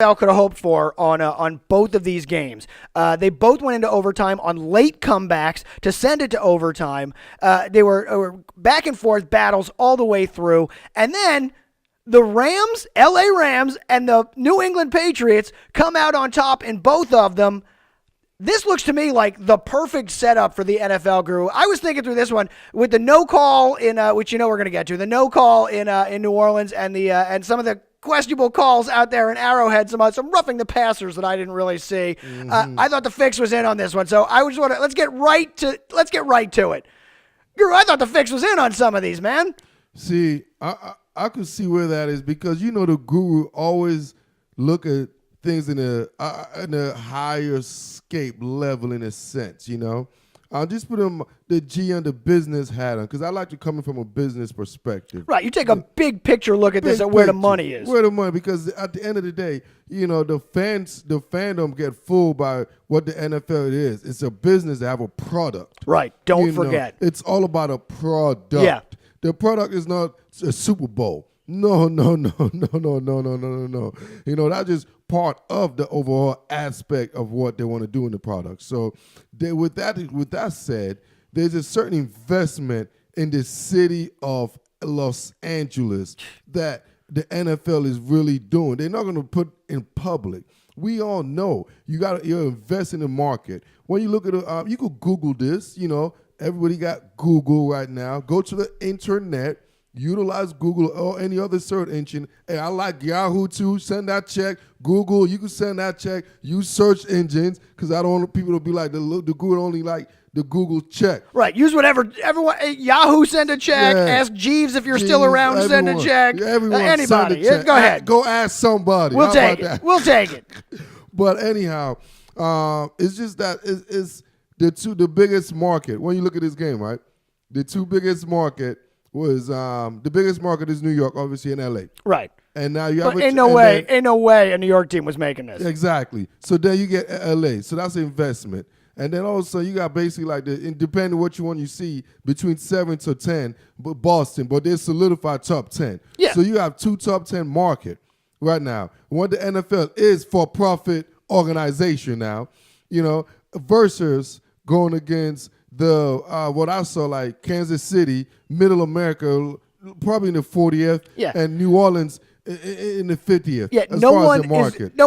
NFL could have hoped for on both of these games. They both went into overtime on late comebacks to send it to overtime. They were back and forth battles all the way through. And then the Rams, LA Rams, and the New England Patriots come out on top in both of them. This looks to me like the perfect setup for the NFL, Guru. I was thinking through this one with the no call in, which we're going to get to, the no call in New Orleans and and some of the questionable calls out there in Arrowhead, some roughing the passers that I didn't really see. I thought the fix was in on this one, so I just want to let's get right to it. Guru, I thought the fix was in on some of these, man. See, I could see where that is because the Guru always look at things in a higher scape level in a sense, I'll just put the G on the business hat on because I like to come in from a business perspective. Right, you take a big picture look at this at where the money is. Where the money, because at the end of the day, the fandom get fooled by what the NFL is. It's a business that have a product. Don't forget. It's all about a product. Yeah. The product is not a Super Bowl. No. That's just part of the overall aspect of what they want to do in the product. So with that said, there's a certain investment in the city of Los Angeles that the NFL is really doing. They're not going to put in public. We all know you're investing in the market. When you look at it, you could Google this, everybody got Google right now. Go to the internet. Utilize Google or any other search engine. Hey, I like Yahoo too. Send that check. Google, you can send that check. Use search engines because I don't want people to be like the Google only like the Google check. Right. Use whatever. Everyone. Yahoo, send a check. Yeah. Ask Jeeves if you're still around. Send a check. Everyone. Anybody. Send a check. Go ahead. Go ask somebody. We'll take it. We'll take it. But anyhow, it's just that it's the biggest market. When you look at this game, right? The two biggest market was the biggest market is New York, obviously, in LA. Right. And now you have ain't no way a New York team was making this. Exactly. So then you get LA. So that's an investment. And then also you got basically like depending on what you want, you see between 7 to 10, but Boston, but they solidified top 10. Yeah. So you have two top 10 market right now. What the NFL is for profit organization now, versus going against the what I saw like Kansas City, Middle America, probably in the 40th, and New Orleans in the 50th. Yeah, no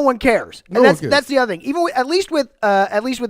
one cares. And that's the other thing. Even at least with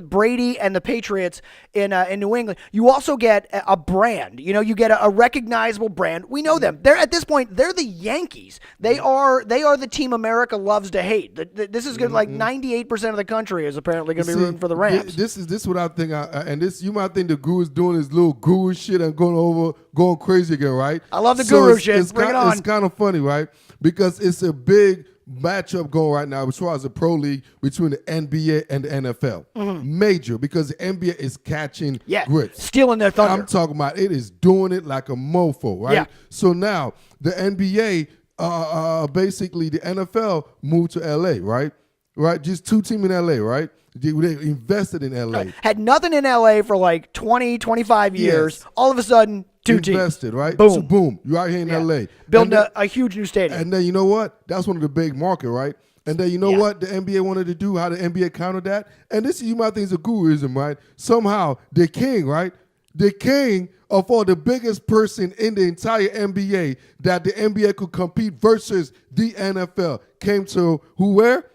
Brady and the Patriots in New England, you also get a brand. You get a recognizable brand. We know them. They're at this point they're the Yankees. They are the team America loves to hate. This is good. Like 98% of the country is apparently going to be rooting for the Rams. This is what I think. And this you might think the Guru is doing his little guru shit and going crazy again, right? I love the guru shit. Bring it on. It's kind of funny, right? Because it's a big matchup going right now as far as the pro league between the NBA and the NFL. Mm-hmm. Major, because the NBA is catching grits. Stealing their thunder. I'm talking about it is doing it like a mofo, right? Yeah. So now the NBA, basically the NFL moved to LA, right? Right? Just two teams in LA, right? They invested in LA. Right. Had nothing in LA for like 20, 25 years. Yes. All of a sudden, two teams. Invested, right? Boom. So boom. You're out here in LA. Building a huge new stadium. And then you know what? That's one of the big market, right? And then you know what the NBA wanted to do, how the NBA countered that? And this you might think is a guruism, right? Somehow the king, right? The king of all the biggest person in the entire NBA that the NBA could compete versus the NFL came to where?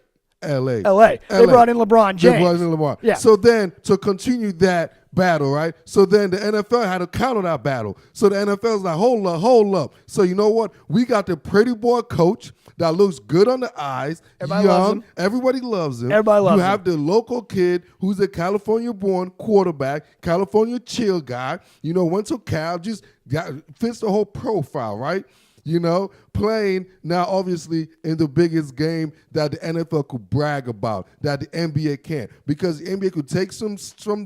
LA. They brought in LeBron James. Yeah. So then to continue that battle, right? So then the NFL had to counter that battle. So the NFL's like, hold up. So you know what? We got the pretty boy coach that looks good on the eyes. Everybody loves him. Everybody loves him. You have the local kid who's a California-born quarterback, California chill guy. Went to Cal, just fits the whole profile, right? Playing now obviously in the biggest game that the NFL could brag about, that the NBA can't. Because the NBA could take some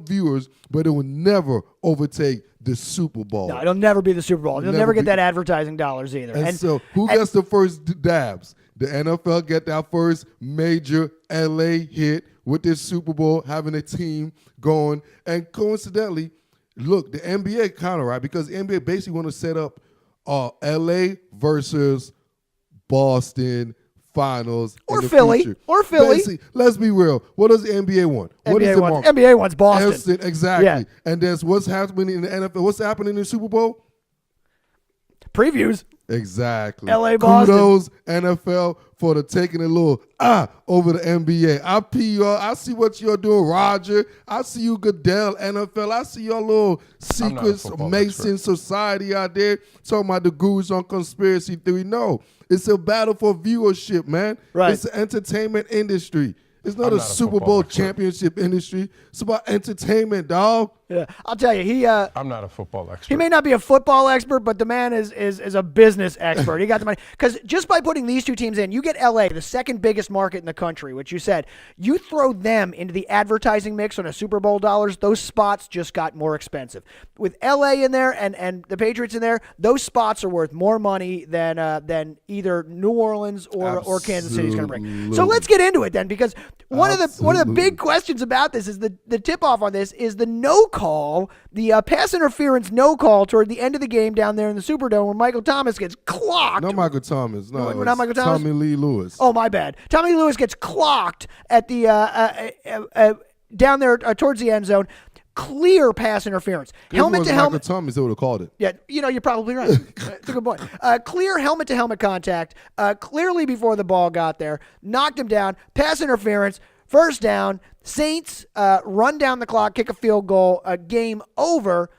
viewers, but it will never overtake the Super Bowl. No, it'll never be the Super Bowl. They'll never get that advertising dollars either. And so who gets the first dabs? The NFL get that first major LA hit with this Super Bowl, having a team going. And coincidentally, look, the NBA counter, right? Because the NBA basically want to set up LA versus Boston, finals Or in the Philly. future. Or Philly. Let's be real. What does the NBA want? What is NBA the wants, market? NBA wants Boston. Exactly. Yeah. And that's what's happening in the NFL. What's happening in the Super Bowl? Previews. Exactly. LA, Boston. Kudos, NFL, for the taking a little over the NBA. I pee y'all. I see what you're doing, Roger. I see you, Goodell, NFL. I see your little secrets, Mason society out there talking about the gurus on conspiracy theory. No, it's a battle for viewership, man. Right. It's the entertainment industry. It's not a Super Bowl championship industry. It's about entertainment, dog. Yeah, I'll tell you, I'm not a football expert. he may not be a football expert, but the man is a business expert. He got the money. Because just by putting these two teams in, you get LA, the second biggest market in the country, which you said. You throw them into the advertising mix on a Super Bowl dollars, those spots just got more expensive. With LA in there and the Patriots in there, those spots are worth more money than either New Orleans or Kansas City is going to bring. So let's get into it then, because one of the big questions about this is the tip-off on this is the no call, the pass interference no call toward the end of the game down there in the Superdome where Michael Thomas gets clocked. Not Michael Thomas. No, not Michael Thomas? Tommy Lee Lewis. Oh, my bad. Tommy Lewis gets clocked at the down there towards the end zone. Clear pass interference. Helmet to helmet. Michael Thomas, they would have called it. Yeah, you're probably right. That's a good point. Clear helmet to helmet contact. Clearly before the ball got there, knocked him down. Pass interference. First down. Saints run down the clock, kick a field goal. Game over.